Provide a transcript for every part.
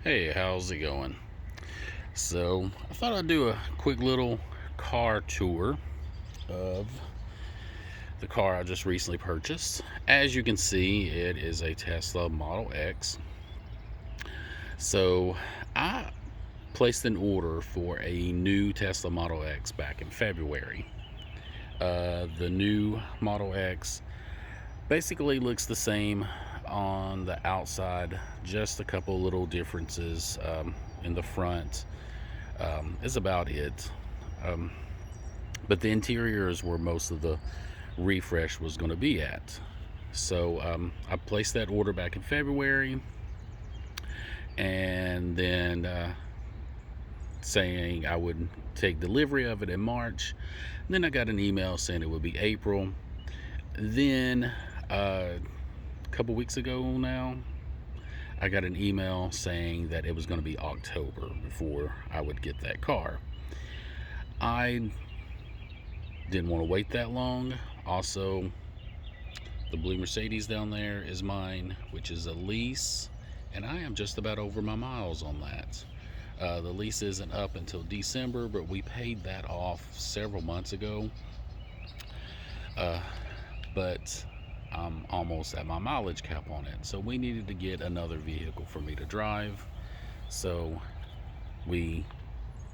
Hey, how's it going? So, I thought I'd do a quick little car tour of the car I just recently purchased. As you can see, it is a Tesla Model X. So, I placed an order for a new Tesla Model X back in February. The new Model X basically looks the same on the outside, just a couple little differences in the front is about it. Um, but the interior is where most of the refresh was going to be at. So I placed that order back in February, and then saying I would take delivery of it in March. And then I got an email saying it would be April. Then a couple weeks ago now, I got an email saying that it was going to be October before I would get that car. I didn't want to wait that long. Also, the blue Mercedes down there is mine, which is a lease, and I am just about over my miles on that. The lease isn't up until December, but we paid that off several months ago. Uh, but I'm almost at my mileage cap on it, so we needed to get another vehicle for me to drive. So we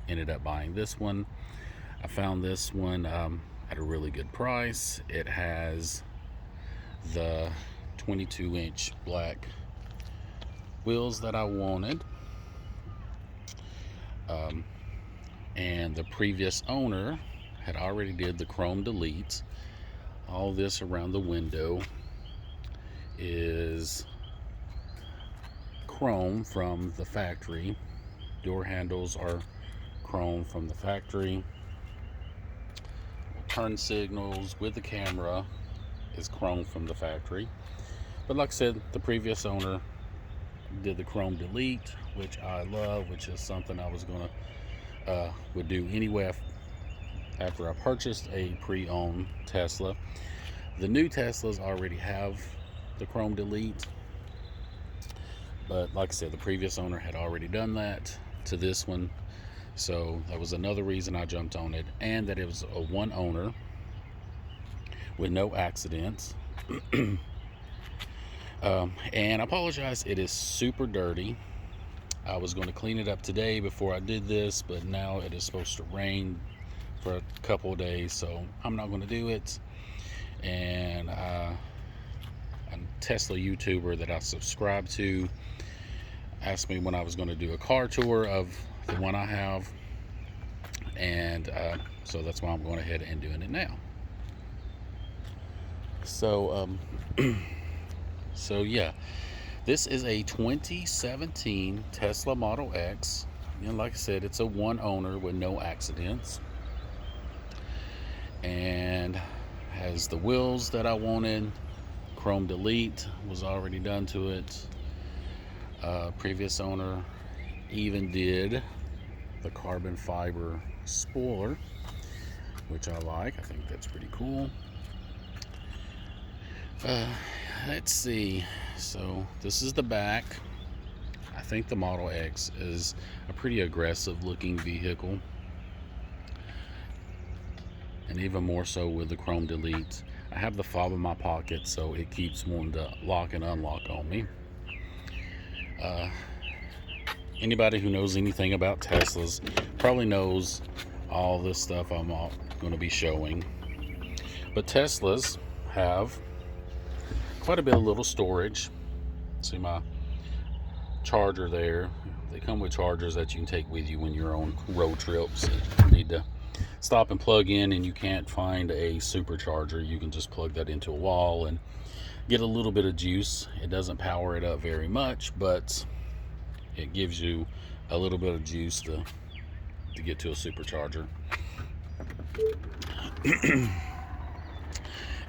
ended up buying this one. I found this one at a really good price. It has the 22-inch black wheels that I wanted. And the previous owner had already did the chrome delete. All this around the window is chrome from the factory. Door handles are chrome from the factory. Turn signals with the camera is chrome from the factory. But like I said, the previous owner did the chrome delete, which I love, which is something I was gonna would do anyway after I purchased a pre-owned Tesla. The new Teslas already have the chrome delete, but like I said, the previous owner had already done that to this one, so that was another reason I jumped on it, and that it was a one owner with no accidents. And I apologize, it is super dirty. I was going to clean it up today before I did this, but now it is supposed to rain for a couple of days, so I'm not going to do it. And a Tesla YouTuber that I subscribe to asked me when I was going to do a car tour of the one I have, and so that's why I'm going ahead and doing it now. So so yeah, this is a 2017 Tesla Model X, and like I said, it's a one owner with no accidents, and has the wheels that I wanted. Chrome delete was already done to it. Previous owner even did the carbon fiber spoiler, which I like. I think that's pretty cool. Let's see. So this is the back. I think the Model X is a pretty aggressive looking vehicle, and even more so with the chrome delete. I have the fob in my pocket, so it keeps wanting to lock and unlock on me. Anybody who knows anything about Teslas probably knows all this stuff I'm going to be showing. But Teslas have quite a bit of little storage. See my charger there. They come with chargers that you can take with you when you're on road trips. You need to stop and plug in and you can't find a supercharger. You can just plug that into a wall and get a little bit of juice. It doesn't power it up very much, but it gives you a little bit of juice to get to a supercharger.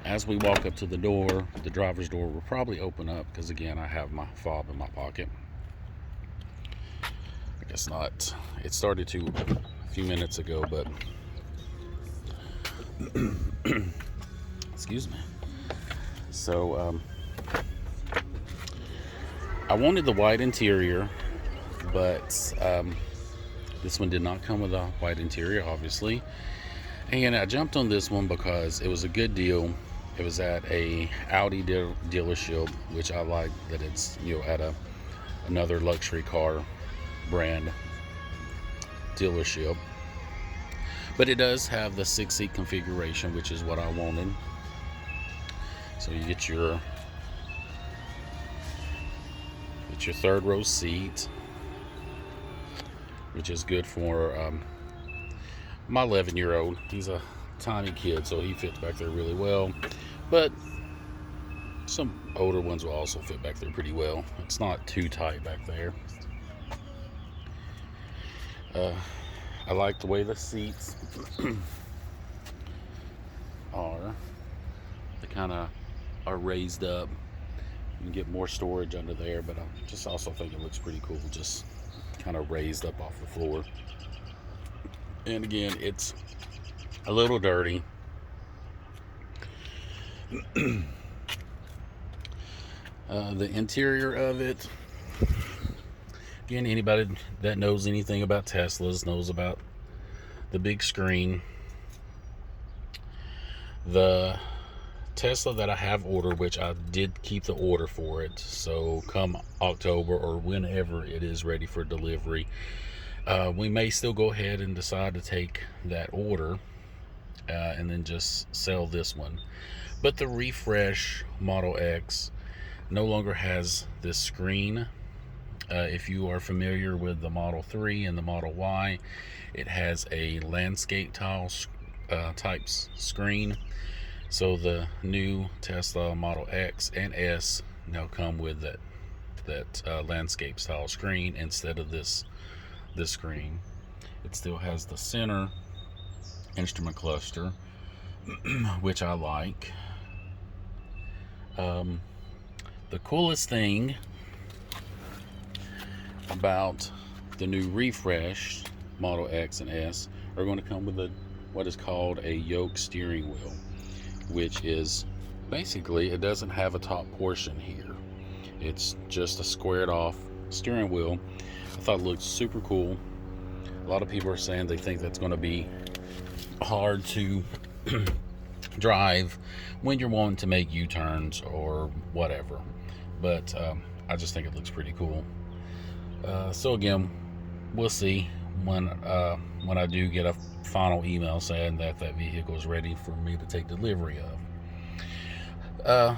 As we walk up to the door, the driver's door will probably open up because, again, I have my fob in my pocket. I guess not. It started to a few minutes ago, but excuse me. So I wanted the white interior but this one did not come with a white interior, obviously. And I jumped on this one because it was a good deal. It was at a Audi dealership, which I like that it's at another luxury car brand dealership. But it does have the 6-seat configuration, which is what I wanted. So you get your third row seat, which is good for my 11-year-old. He's a tiny kid, so he fits back there really well. But some older ones will also fit back there pretty well. It's not too tight back there. I like the way the seats are. They kind of are raised up. You can get more storage under there, but I just also think it looks pretty cool, just kind of raised up off the floor. And again, it's a little dirty. The interior of it, again, anybody that knows anything about Teslas knows about the big screen. The Tesla that I have ordered, which I did keep the order for it, so come October or whenever it is ready for delivery, we may still go ahead and decide to take that order and then just sell this one. But the refresh Model X no longer has this screen. If you are familiar with the Model 3 and the Model Y, it has a landscape tile type screen. So the new Tesla Model X and S now come with that landscape style screen instead of this screen. It still has the center instrument cluster, which I like. The coolest thing about the new refresh Model X and S are going to come with what is called a yoke steering wheel, which is basically, it doesn't have a top portion here. It's just a squared off steering wheel. I thought it looked super cool. A lot of people are saying they think that's going to be hard to drive when you're wanting to make U-turns or whatever, but I just think it looks pretty cool. So again, we'll see when I do get a final email saying that vehicle is ready for me to take delivery of.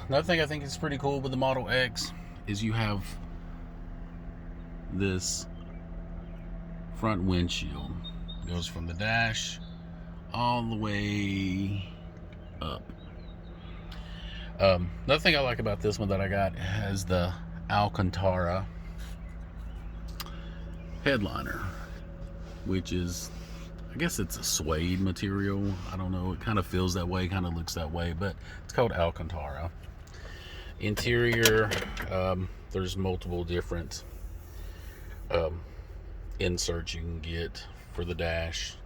Another thing I think is pretty cool with the Model X is you have this front windshield. It goes from the dash all the way up. Another thing I like about this one that I got has the Alcantara headliner, which is, I guess it's a suede material. I don't know. It kind of feels that way, kind of looks that way, but it's called Alcantara. Interior, there's multiple different inserts you can get for the dash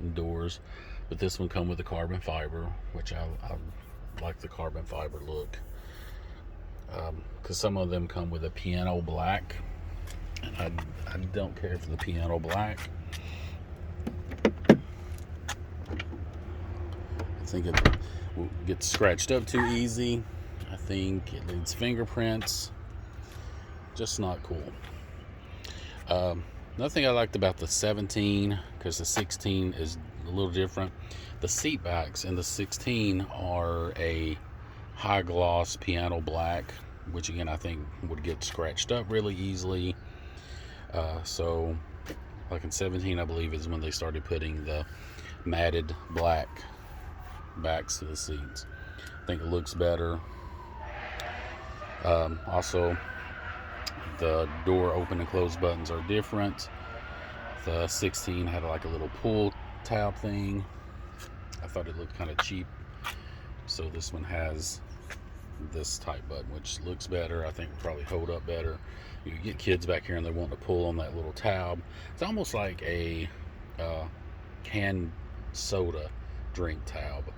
and doors, but this one come with the carbon fiber, which I like the carbon fiber look, because some of them come with a piano black, and I don't care for the piano black. I think it will get scratched up too easy. I think it needs fingerprints. Just not cool. Another thing I liked about the 17, because the 16 is a little different, the seat backs in the 16 are a high gloss piano black, which again I think would get scratched up really easily. So like in 17, I believe, is when they started putting the matted black backs to the seats. I think it looks better. Also, the door open and close buttons are different. The 16 had like a little pull tab thing. I thought it looked kind of cheap, so this one has this type button, which looks better. I think will probably hold up better. You get kids back here and they want to pull on that little tab. It's almost like a canned soda drink tab.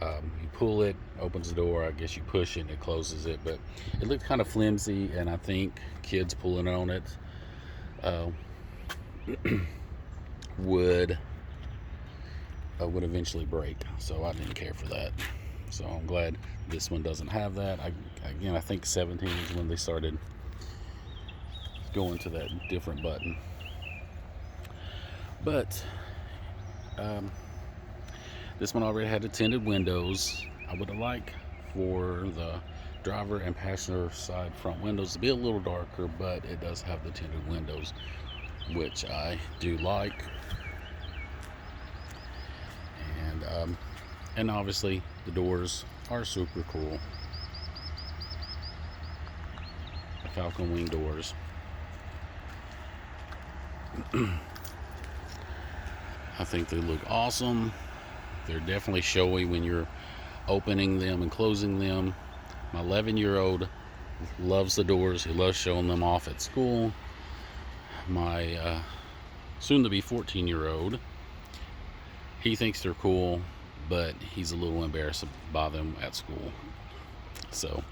You pull it, opens the door, I guess you push it and it closes it, but it looked kind of flimsy, and I think kids pulling on it uh, would eventually break, so I didn't care for that. So I'm glad this one doesn't have that. Again, I think 17 is when they started going to that different button. But this one already had the tinted windows. I would have liked for the driver and passenger side front windows to be a little darker, but it does have the tinted windows, which I do like. And obviously the doors are super cool. The Falcon Wing doors. I think they look awesome. They're definitely showy when you're opening them and closing them. My 11-year-old loves the doors. He loves showing them off at school. My soon-to-be 14-year-old, he thinks they're cool, but he's a little embarrassed by them at school. So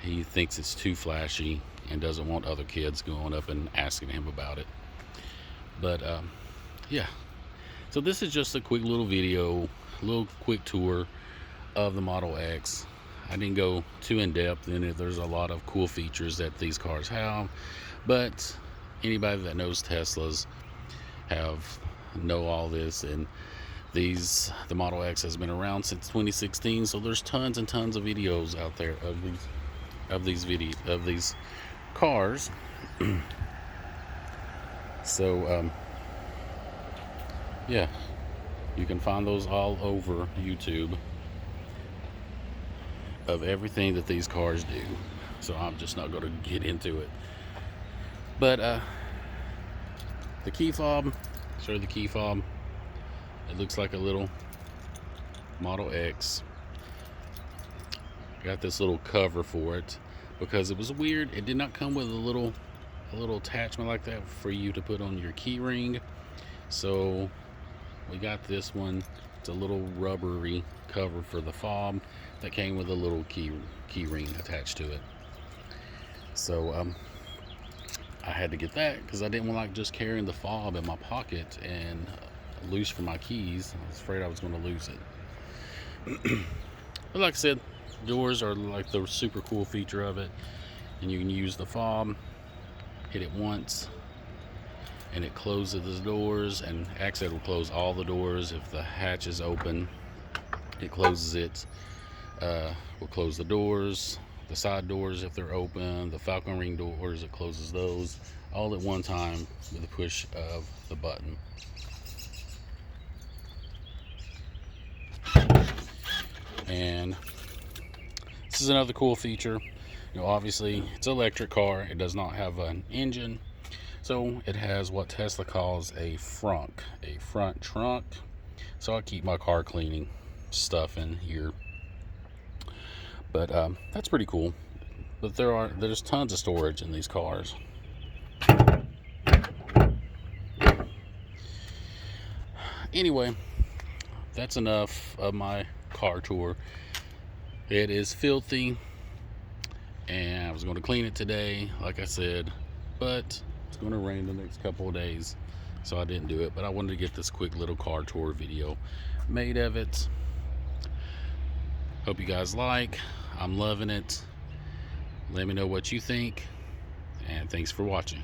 he thinks it's too flashy and doesn't want other kids going up and asking him about it. But yeah, so this is just a quick little video, a little quick tour of the Model X. I didn't go too in depth in it. There's a lot of cool features that these cars have, but anybody that knows Teslas know all this. And the Model X has been around since 2016, so there's tons and tons of videos out there of these cars. So yeah, you can find those all over YouTube of everything that these cars do. So I'm just not going to get into it. But the key fob, show the key fob. It looks like a little Model X. Got this little cover for it because it was weird. It did not come with a little attachment like that for you to put on your key ring. So we got this one. It's a little rubbery cover for the fob that came with a little key ring attached to it. So I had to get that because I didn't like just carrying the fob in my pocket and loose for my keys. I was afraid I was going to lose it. But like I said, doors are like the super cool feature of it, and you can use the fob, hit it once, and it closes the doors. And actually it will close all the doors. If the hatch is open, it closes it. Will close the doors, the side doors if they're open, the Falcon Ring doors, it closes those all at one time with the push of the button. And this is another cool feature. You know, obviously it's an electric car. It does not have an engine, so it has what Tesla calls a front trunk. So I keep my car cleaning stuff in here. But that's pretty cool. But there's tons of storage in these cars. Anyway, that's enough of my car tour. It is filthy, and I was going to clean it today, like I said, but it's going to rain the next couple of days, so I didn't do it. But I wanted to get this quick little car tour video made of it. Hope you guys like. I'm loving it. Let me know what you think, and thanks for watching.